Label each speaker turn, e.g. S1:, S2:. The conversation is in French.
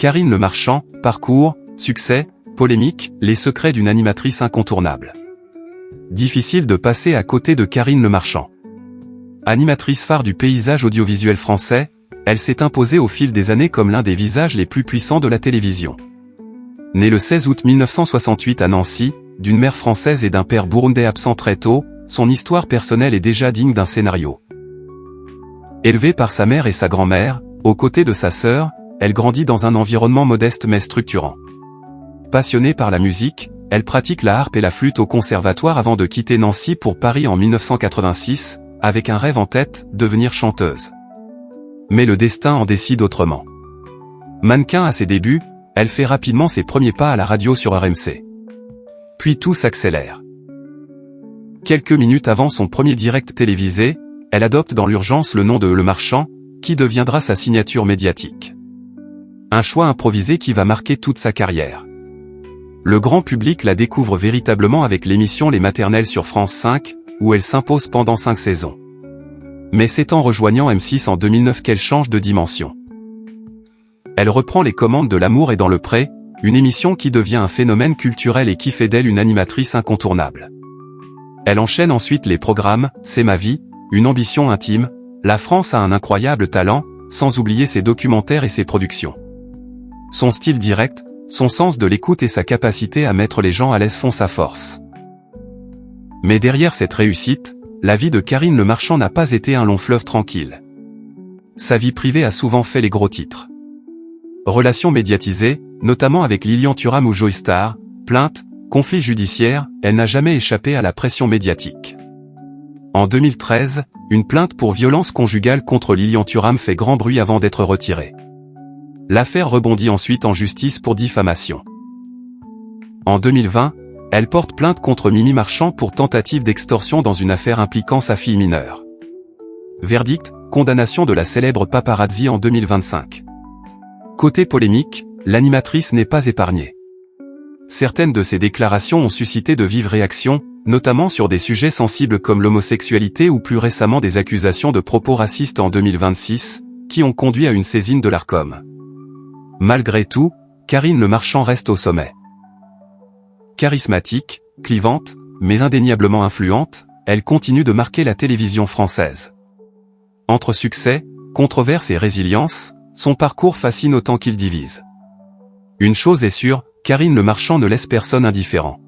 S1: Karine Le Marchand, parcours, succès, polémique, les secrets d'une animatrice incontournable. Difficile de passer à côté de Karine Le Marchand. Animatrice phare du paysage audiovisuel français, elle s'est imposée au fil des années comme l'un des visages les plus puissants de la télévision. Née le 16 août 1968 à Nancy, d'une mère française et d'un père burundais absent très tôt, son histoire personnelle est déjà digne d'un scénario. Élevée par sa mère et sa grand-mère, aux côtés de sa sœur, elle grandit dans un environnement modeste mais structurant. Passionnée par la musique, elle pratique la harpe et la flûte au conservatoire avant de quitter Nancy pour Paris en 1986, avec un rêve en tête, devenir chanteuse. Mais le destin en décide autrement. Mannequin à ses débuts, elle fait rapidement ses premiers pas à la radio sur RMC. Puis tout s'accélère. Quelques minutes avant son premier direct télévisé, elle adopte dans l'urgence le nom de Le Marchand, qui deviendra sa signature médiatique. Un choix improvisé qui va marquer toute sa carrière. Le grand public la découvre véritablement avec l'émission Les Maternelles sur France 5, où elle s'impose pendant 5 saisons. Mais c'est en rejoignant M6 en 2009 qu'elle change de dimension. Elle reprend les commandes de L'amour est dans le pré, une émission qui devient un phénomène culturel et qui fait d'elle une animatrice incontournable. Elle enchaîne ensuite les programmes C'est ma vie, une ambition intime, La France a un incroyable talent, sans oublier ses documentaires et ses productions. Son style direct, son sens de l'écoute et sa capacité à mettre les gens à l'aise font sa force. Mais derrière cette réussite, la vie de Karine Le Marchand n'a pas été un long fleuve tranquille. Sa vie privée a souvent fait les gros titres. Relations médiatisées, notamment avec Lilian Thuram ou Joey Starr, plaintes, conflits judiciaires, elle n'a jamais échappé à la pression médiatique. En 2013, une plainte pour violence conjugale contre Lilian Thuram fait grand bruit avant d'être retirée. L'affaire rebondit ensuite en justice pour diffamation. En 2020, elle porte plainte contre Mimi Marchand pour tentative d'extorsion dans une affaire impliquant sa fille mineure. Verdict, condamnation de la célèbre paparazzi en 2025. Côté polémique, l'animatrice n'est pas épargnée. Certaines de ses déclarations ont suscité de vives réactions, notamment sur des sujets sensibles comme l'homosexualité ou plus récemment des accusations de propos racistes en 2026, qui ont conduit à une saisine de l'Arcom. Malgré tout, Karine Le Marchand reste au sommet. Charismatique, clivante, mais indéniablement influente, elle continue de marquer la télévision française. Entre succès, controverse et résilience, son parcours fascine autant qu'il divise. Une chose est sûre, Karine Le Marchand ne laisse personne indifférent.